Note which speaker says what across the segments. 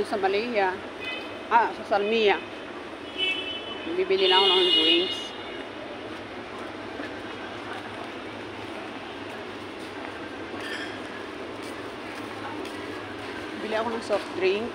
Speaker 1: Sa Malaysia, sa Salmia. Bibili lang ako ng drinks. Bili ako ng soft drink.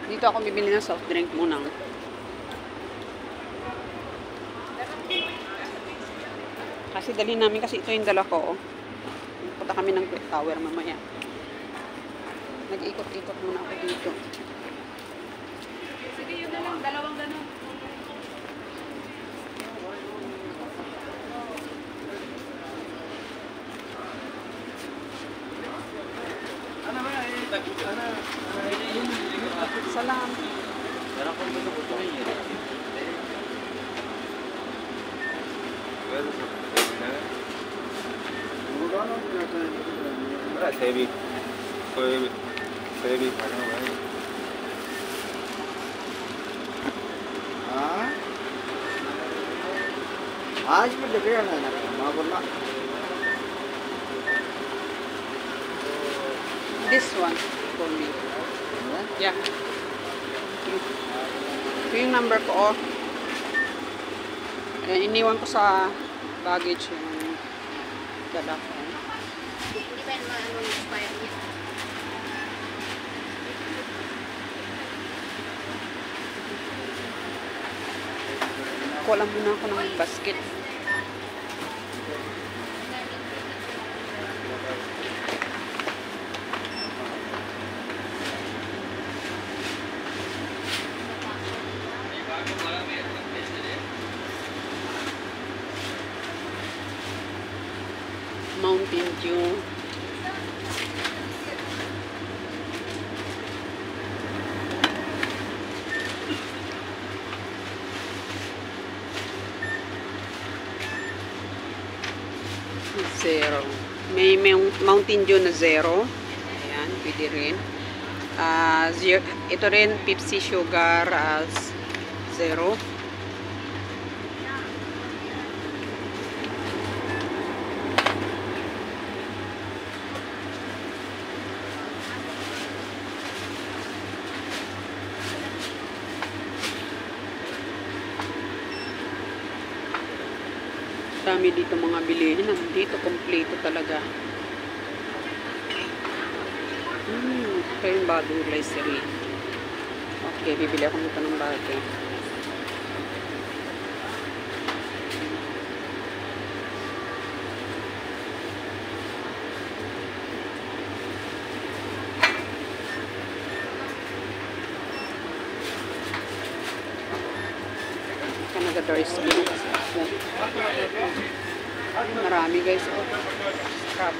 Speaker 1: Dito ako bibili ng soft drink muna. Kasi dali namin kasi ito yung dala ko. Punta kami ng Quick Tower mamaya. Nag-ikot-ikot muna ako dito. Sige, yun na lang. Dalawang ganun. Salam.
Speaker 2: सेवी खाना भाई हाँ आज भी देख रहे हैं ना माँ बोलना
Speaker 1: This one for me. Yeah. Ito yung number ko. Iniwan ko sa baggage yung dala ko.
Speaker 3: Hindi ba naman ano inspire niya?
Speaker 1: Kuha lang muna ako ng basket. Mountain Dew. Zero. May Mountain Dew na zero. Ayan, pwede rin. Ito rin, Pepsi Sugar zero. Dami dito mga bilihin. Nandito, kompleto talaga. Ito yung bago glycerin. Okay, bibili ako nito ng bago. Canada skin kasi ako. Marami guys. Scrub.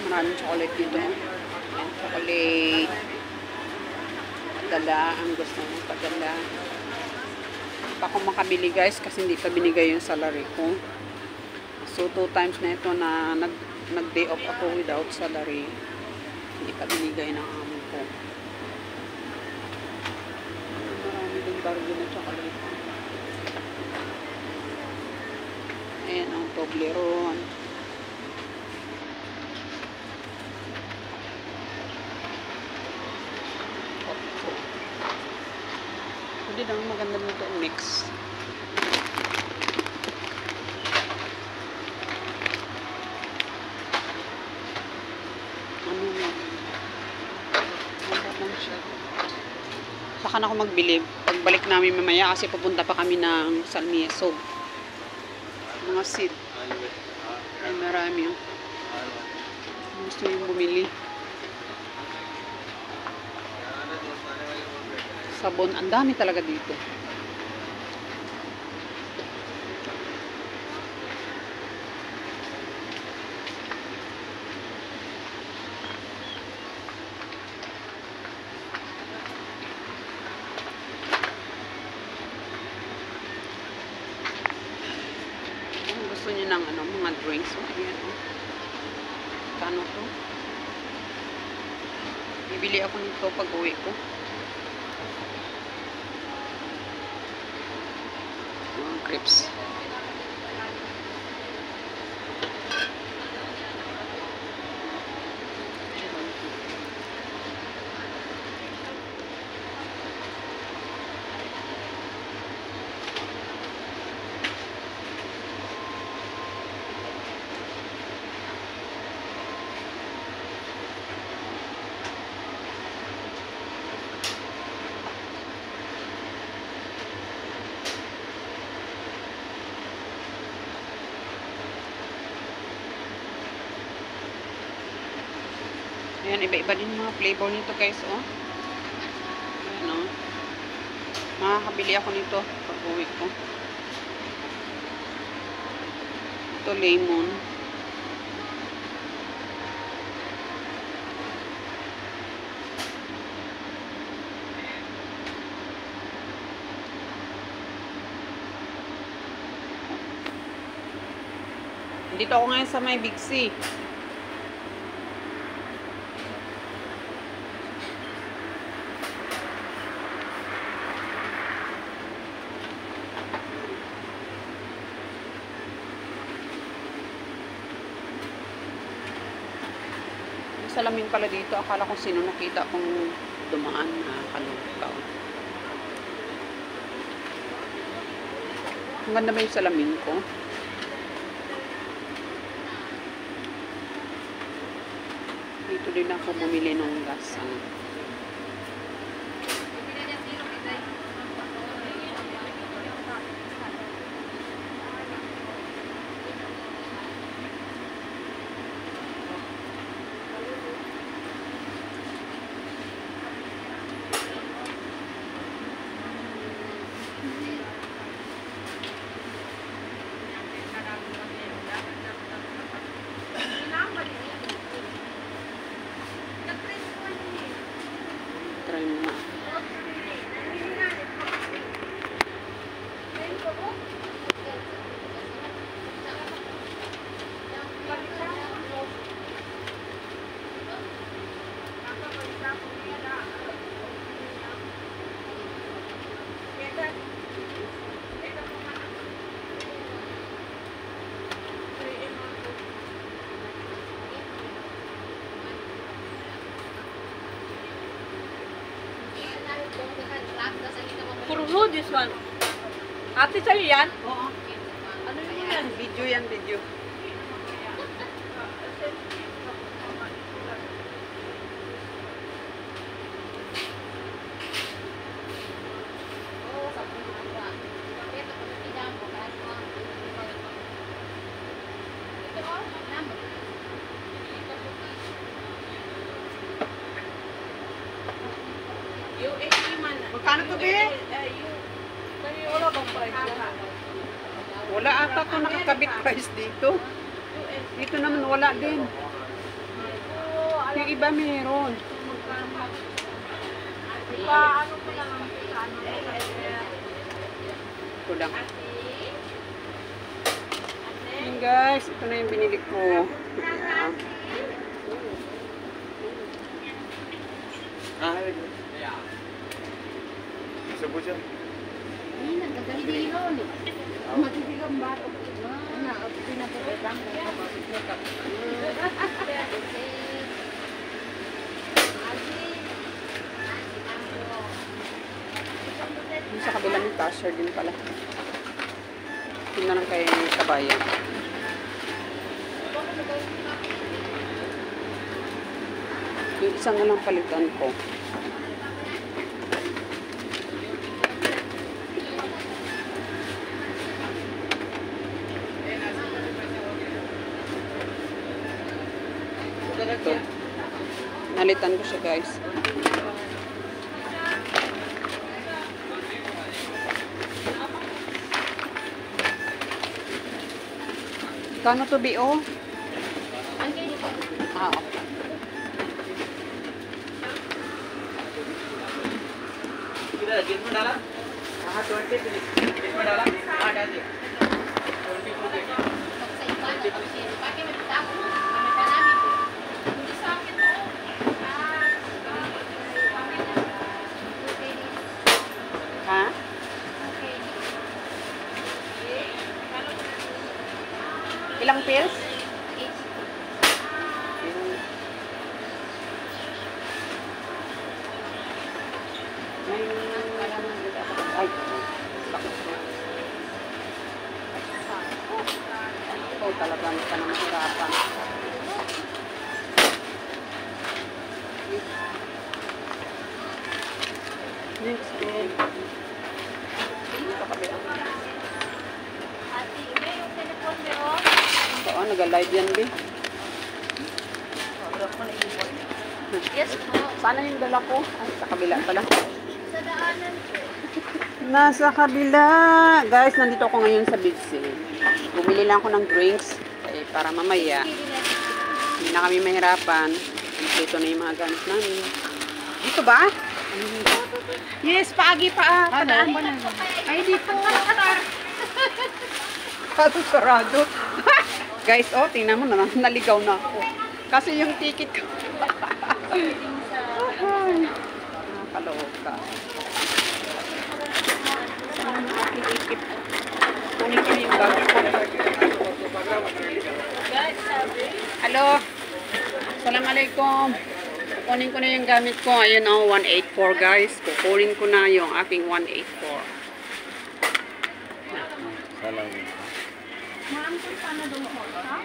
Speaker 1: Maraming chocolate dito. Ayan, chocolate. Padala. Ang gusto mong padala. Pa ako makabili guys kasi hindi pa binigay yung salary ko. So 2 times na ito na nag-day off ako without salary. Hindi pa binigay ng amo ko. Marami din bargo na chocolate. Ayan ang Toblerone. Hindi lang maganda nito mix. Saka na ako magbili. Pagbalik namin mamaya kasi pupunta pa kami ng Salmia. So, mga seed. Ay, marami. Gusto yung bumili. Sabon. Ang dami talaga dito. Gusto niyo ng mga drinks. Ayan, oh. Kano to? Bibili ako nito pag uwi ko. Crepes. Ayan, iba-iba din mga flavor nito guys, oh. Ayan, oh. Makakabili ako nito pag uwi ko. Ito, lemon. Dito ako ngayon sa may Big C. Salamin pala dito. Akala ko sino nakita kong dumaan na kalukaw. Ang ganda ba yung salamin ko? Dito din ako bumili ng gas. Ano? Try mo nga.
Speaker 4: Puro this one. Ate, sa'yo yan?
Speaker 1: Oo.
Speaker 4: Ano yun yan?
Speaker 1: Video yan, video. Magkano to, be?
Speaker 4: Wala bang price yan?
Speaker 1: Wala ata to nakakabit price dito. Dito naman wala din. Yung iba meron.
Speaker 4: Ano ko lang ang
Speaker 1: Ito lang. Yun guys, ito na yung binili ko. Ayan.
Speaker 2: Isa po siya.
Speaker 3: Ini nagdadali ron. Matibigang bato. Na, pinapapetang ko sa makeup.
Speaker 1: Yung sa kabila ng cashier din pala. Yun na lang kay kabayan. Yung isa na lang palitan ko. Ito. Nalitan ko siya guys. Kano to be oh? Ah, okay.
Speaker 2: कितना डाला? हाँ 20 कितना डाला? हाँ डाल दिया 22
Speaker 3: Pakai
Speaker 1: Ilang pills? Ay, oh, talaga hindi ka na mahirapan. Next, babe. Dito ka, babe.
Speaker 4: Ate, iba yung telepon mo, oh.
Speaker 1: Oo, nag-live yan, babe.
Speaker 3: Yes po.
Speaker 1: Sana yung dala ko? Ay, sa kabila pala.
Speaker 3: Sa daanan po.
Speaker 1: Nasa kabila. Guys, nandito ako ngayon sa Big C. Bumili lang ako ng drinks. Eh, para mamaya, hindi na kami mahirapan. Dito na yung mga gamit namin. Dito ba? Yes, paagi pa. Padaan ba na? Ay, dito. Kaso sarado. Guys, oh, tingnan mo na. Naligaw na ako. Kasi yung ticket ko. Nakakaloka ka. Saan ang aking ticket? Kunin ko na yung bag ko. Hello. Assalamualaikum. Kukunin ko na yung gamit ko. Ayun oh, 184 guys. Kukunin ko na yung aking 184.
Speaker 2: Salam.
Speaker 3: Ma'am, kung paano doon po? Ha?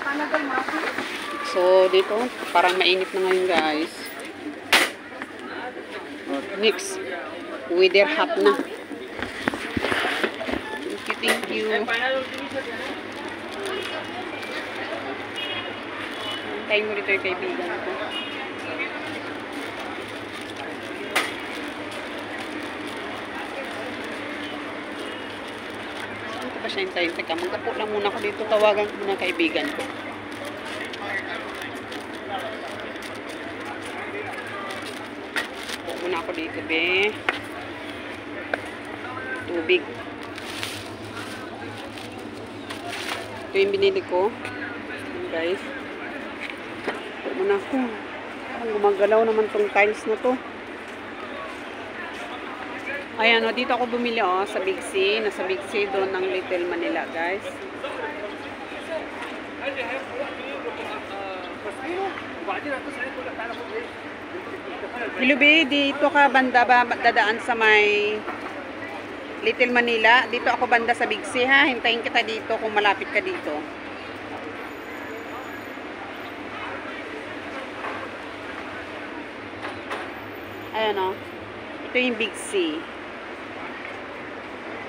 Speaker 3: Paano doon, ma'am?
Speaker 1: So, dito, parang mainit na ngayon guys. Next, weather hot na. Thank you. Tayo mo dito yung kaibigan ko. Saan ko ba siya hintayin? Teka, magkapo lang muna ako dito. Tawagan ko muna kaibigan ko. Tapo muna ako dito, be. Tubig. Ito yung binili ko. Ayan, guys. Tapo muna ako. Parang gumagalaw naman tong tiles na to. Ayan, o, dito ako bumili, o, sa Big C. Nasa Big C doon ng Little Manila, guys. Hello, be. Dito ka banda ba dadaan sa may Little Manila? Dito ako banda sa Big C, ha? Hintayin kita dito kung malapit ka dito. Ayan, o. Ito yung Big C.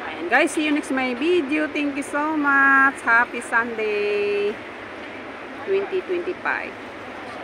Speaker 1: Ayan, guys. See you next my video. Thank you so much. Happy Sunday 2025.